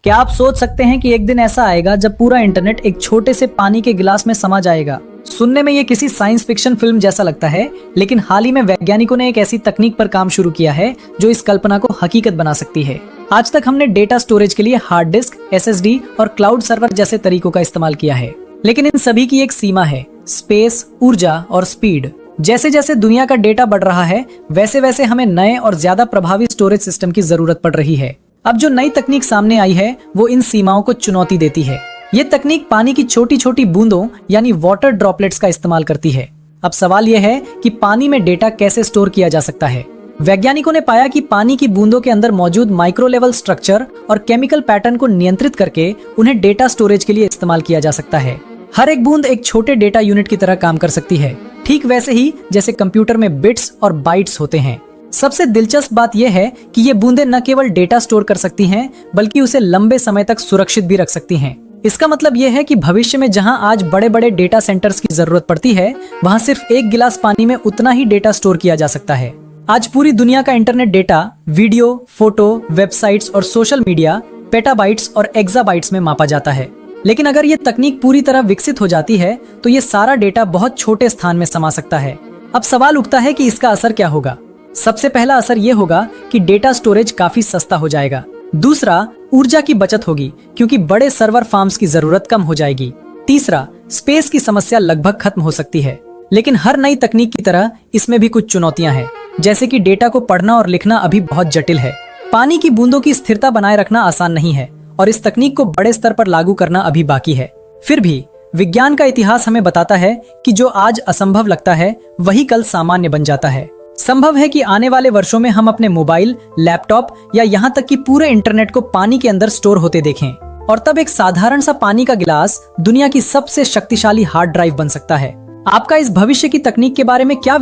क्या आप सोच सकते हैं कि एक दिन ऐसा आएगा जब पूरा इंटरनेट एक छोटे से पानी के गिलास में समा जाएगा? सुनने में ये किसी साइंस फिक्शन फिल्म जैसा लगता है, लेकिन हाल ही में वैज्ञानिकों ने एक ऐसी तकनीक पर काम शुरू किया है जो इस कल्पना को हकीकत बना सकती है। आज तक हमने डेटा स्टोरेज के लिए हार्ड डिस्क, SSD और क्लाउड सर्वर जैसे तरीकों का इस्तेमाल किया है, लेकिन इन सभी की एक सीमा है: स्पेस, ऊर्जा और स्पीड। जैसे जैसे दुनिया का डेटा बढ़ रहा है, वैसे वैसे हमें नए और ज्यादा प्रभावी स्टोरेज सिस्टम की जरूरत पड़ रही है। अब जो नई तकनीक सामने आई है वो इन सीमाओं को चुनौती देती है। ये तकनीक पानी की छोटी छोटी बूंदों यानी वाटर ड्रॉपलेट्स का इस्तेमाल करती है। अब सवाल यह है कि पानी में डेटा कैसे स्टोर किया जा सकता है। वैज्ञानिकों ने पाया कि पानी की बूंदों के अंदर मौजूद माइक्रो लेवल स्ट्रक्चर और केमिकल पैटर्न को नियंत्रित करके उन्हें डेटा स्टोरेज के लिए इस्तेमाल किया जा सकता है। हर एक बूंद एक छोटे डेटा यूनिट की तरह काम कर सकती है, ठीक वैसे ही जैसे कंप्यूटर में बिट्स और बाइट्स होते हैं। सबसे दिलचस्प बात यह है कि ये बूंदें न केवल डेटा स्टोर कर सकती हैं, बल्कि उसे लंबे समय तक सुरक्षित भी रख सकती हैं। इसका मतलब यह है कि भविष्य में जहां आज बड़े बड़े डेटा सेंटर्स की जरूरत पड़ती है, वहां सिर्फ एक गिलास पानी में उतना ही डेटा स्टोर किया जा सकता है। आज पूरी दुनिया का internet data video, photo, websites और सोशल मीडिया पेटाबाइट्स और एक्साबाइट्स में मापा जाता है। लेकिन अगर ये तकनीक पूरी तरह विकसित हो जाती है तो ये सारा डेटा बहुत छोटे स्थान में समा सकता है। अब सवाल उठता है कि इसका असर क्या होगा। सबसे पहला असर ये होगा कि डेटा स्टोरेज काफी सस्ता हो जाएगा। दूसरा, ऊर्जा की बचत होगी क्योंकि बड़े सर्वर फार्म्स की जरूरत कम हो जाएगी। तीसरा, स्पेस की समस्या लगभग खत्म हो सकती है। लेकिन हर नई तकनीक की तरह इसमें भी कुछ चुनौतियां हैं, जैसे कि डेटा को पढ़ना और लिखना अभी बहुत जटिल है। पानी की बूंदों की स्थिरता बनाए रखना आसान नहीं है और इस तकनीक को बड़े स्तर पर लागू करना अभी बाकी है। फिर भी विज्ञान का इतिहास हमें बताता है कि जो आज असंभव लगता है वही कल सामान्य बन जाता है। संभव है कि आने वाले वर्षों में हम अपने मोबाइल, लैपटॉप या यहाँ तक कि पूरे इंटरनेट को पानी के अंदर स्टोर होते देखें, और तब एक साधारण सा पानी का गिलास दुनिया की सबसे शक्तिशाली हार्ड ड्राइव बन सकता है। आपका इस भविष्य की तकनीक के बारे में क्या